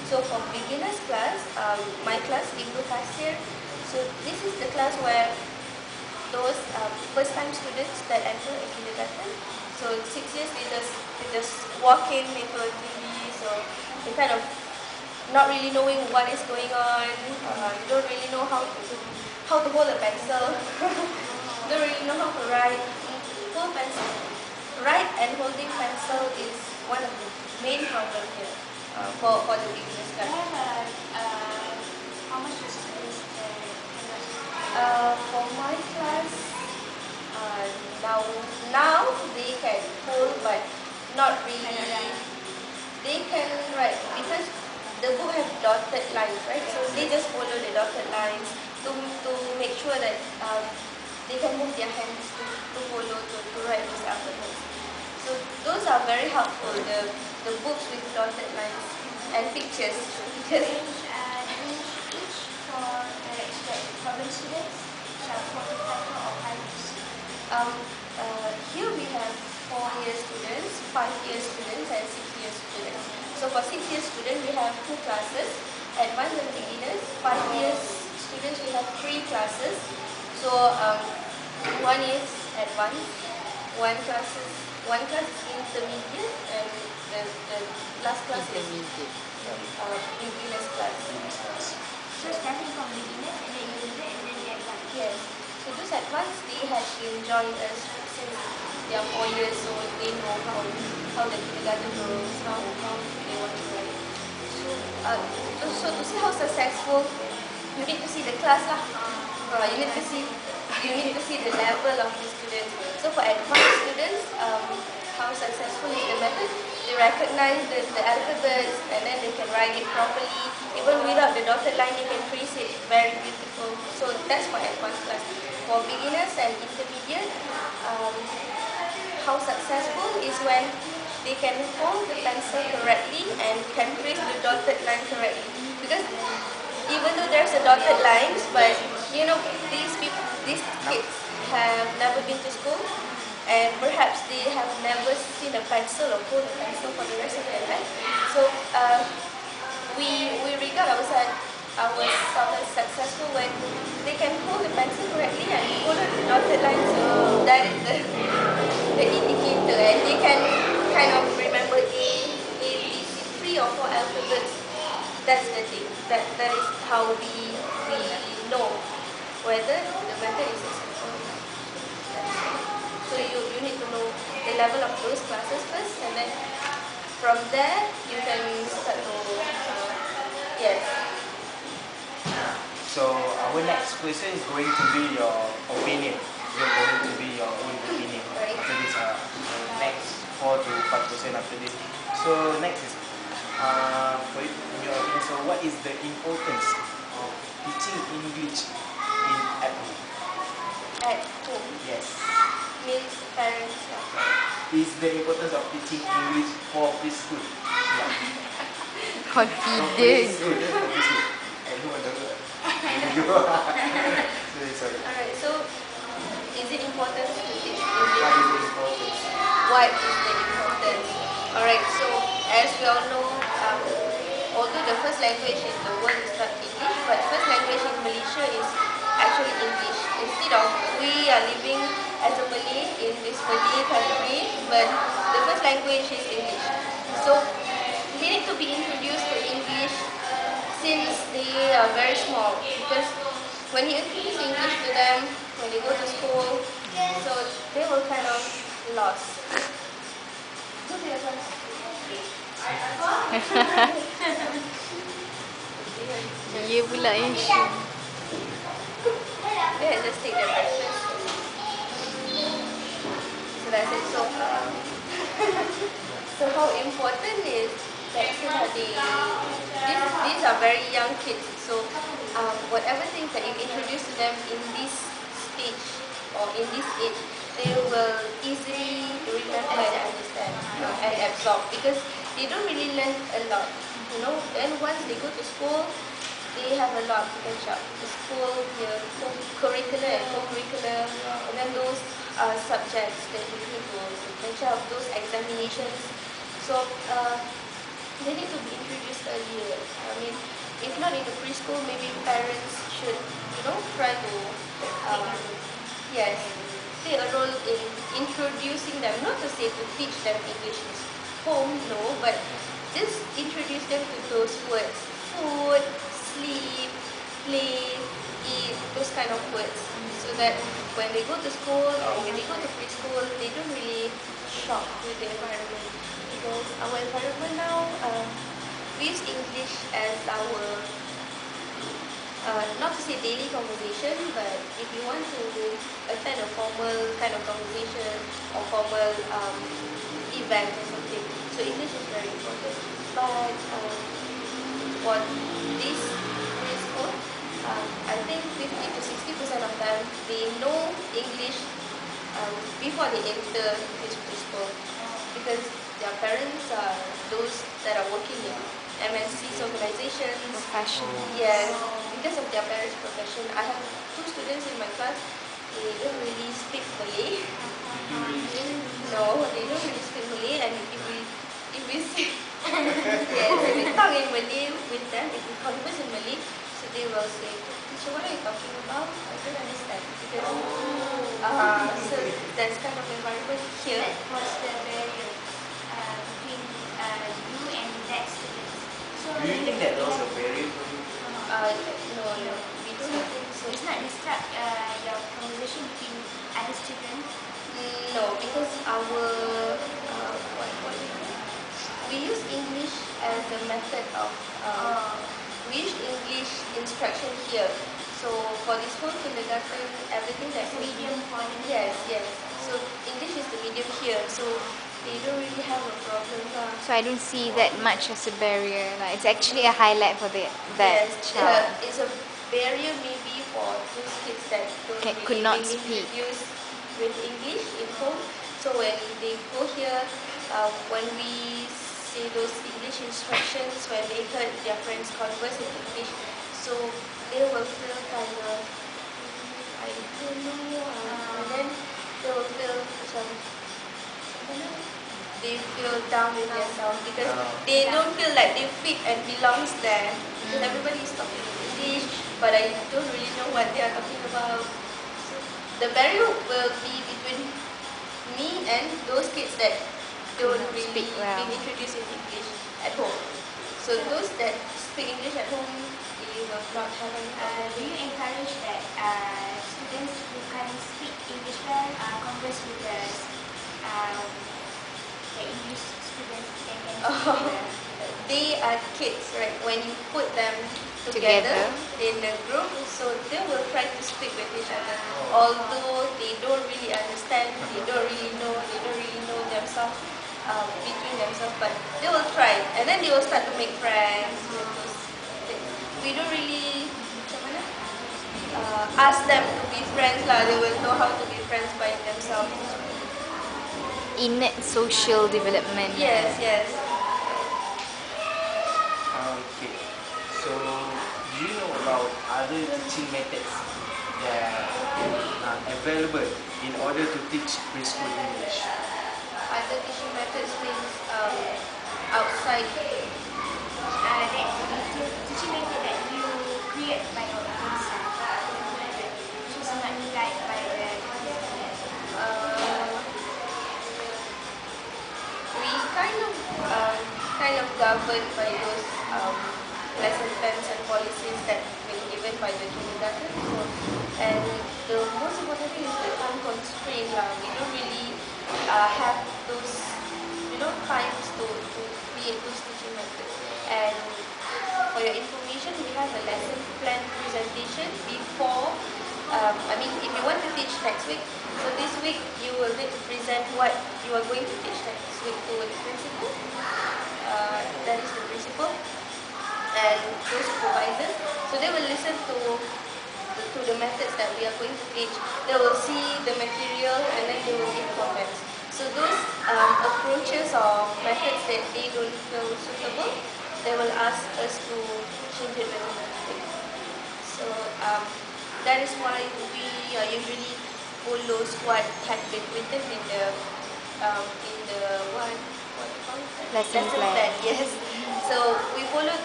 So for beginners class, my class, Ibu Kasir, so this is the class where those first time students that enter a kindergarten, so 6 years they just walk in into a TV, so they kind of not really knowing what is going on, you don't really know how to hold a pencil, don't really know how to write. Hold pencil, write and holding pencil is one of the main problem here for the beginners class. How much is students For my class, now they can hold, but not really. They can write because the book have dotted lines, right? So they just follow the dotted lines to make sure that they can move their hands to follow to write those alphabets. So those are very helpful. The books with dotted lines and pictures. for the problem students, for the title or types? Here we have 4-year students, 5-year students, and 6-year students. So for 6-year students, we have 2 classes, advanced and beginners. 5-year students, we have 3 classes. So one is advanced, one class is intermediate, and the last class is beginners class. So starting from beginner and then intermediate and then the advanced. Yes. So those advanced, they have been joined us since they are 4 years, so they know how the kindergarten goes, how they want to write. So to see how successful, you need to see the class lah. You need to see the level of the students. So for advanced students, how successful is the method? They recognize the alphabets and then they can write it properly. Even without the dotted line, they can trace it very beautiful. So that's for advanced class. For beginners and intermediate, how successful is when they can hold the pencil correctly and can trace the dotted line correctly. Because even though there's a dotted lines, but you know, these kids have never been to school, and perhaps they have never seen a pencil or hold a pencil for the rest of their life. So we regard ourselves successful when they can hold the pencil correctly and follow the dotted line. So that is the indicator, and they can kind of remember A, B, C, 3 or 4 alphabets. That's the thing. That is how we know whether the method is successful. So you need to know the level of those classes first, and then from there you can start to yes. So our next question is going to be your opinion. You're going to be your own opinion after this. Next 4 to 5% after this. So next is for you, in your opinion. So what is the importance of teaching English at home? At home. Yes. Means parents. Is the importance of teaching English for preschool? Yeah. Confident. At home, sorry. Alright, so is it important to teach English? What is the importance? What is the importance? Alright, so as we all know, although the first language in the world is not English, but first language in Malaysia is actually English. Instead of we are living as a Malay in this Malay country, but the first language is English. So they need to be introduced to English since they are very small, because when you introduce English to them when they go to school, so they will kind of lost. Go to your class. Dia pula yang Yeah, just take their breakfast. So that's it. So how important is that these are very young kids. So whatever things that you introduce to them in this stage or in this age, they will easily remember and understand and absorb, because they don't really learn a lot. Then once they go to school, they have a lot to catch up. The school, the curricular and co-curricular, and then those subjects that you need to catch up, those examinations. So they need to be introduced earlier. if not in the preschool, maybe parents should, try to, um, yes, play a role in introducing them, not to say to teach them English in home, no, but just introduce them to those words, food, sleep, play, eat, those kind of words, so that when they go to school or when they go to preschool, they don't really shock with the environment. Because our environment now, we use English as our, not to say daily conversation, but if you want to attend a formal kind of conversation or formal event or something, so English is very important. But for this preschool, I think 50 to 60% of them, they know English before they enter this preschool, because their parents are those that are working in MNCs organizations. Professional. Yes, because of their parents' profession. I have 2 students in my class. They don't really speak Malay. No, they don't really speak Malay, and if we say yes, if we talk in Malay with them, if we converse in Malay, so they will say, "Teacher, what are you talking about? I don't understand." Because so that's kind of environment here. That was the barrier between you and that students. So Do you think that was a barrier for you? No, we don't think so. it's not disrupt your conversation between other students. No, because our what we use English as a method of we use English instruction here. So for this whole kindergarten, everything that's Medium for them. yes, yes. So English is the medium here. So they don't really have a problem. So I don't see that much as a barrier. Like it's actually a highlight for that Yes, child. it's a barrier maybe for those kids that don't Could really not been speak. introduced with English in home. So when they go here, when we say those English instructions, when they heard their friends converse in English, so they will feel kind of, I don't know, and then they will feel macam, they feel down with themselves because they don't feel like they fit and belongs there. Because everybody is talking English, but I don't really know what they are talking about. So the barrier will be between me and those kids that don't Cannot really speak well. been introduced in English at home. So those that speak English at home, they will not have any problem. Do you encourage that students who can speak English well converse with the English students that can speak well? They are kids, right? When you put them together Together. in a group, so they will try to speak with each other. Although they don't really understand, they don't really know themselves between themselves, but they will try, and then they will start to make friends with those things. We don't really macam mana, ask them to be friends lah. They will know how to be friends by themselves. Innate social development. Yes, yes. Okay. So, do you know about other teaching methods that are available in order to teach preschool English? Other teaching methods means outside. That teaching method that you create by your own self, which is not guided by the teacher. We kind of governed by those lesson plans and policies that been given by the kindergarten. So, and the most important thing is the time constraint lah. We don't really have those times to create those teaching methods. And for your information, we have a lesson plan presentation before. I mean, if you want to teach next week, so this week you will need to present what you are going to teach next week to the principal. That is the principal and those supervisors. So they will listen to the methods that we are going to teach. They will see the material and then they will give comments. So those approaches or methods that they don't feel suitable, they will ask us to change it very quickly. So that is why we usually follow what had been written in the what do you call it? Lesson plan. Yes. So we followed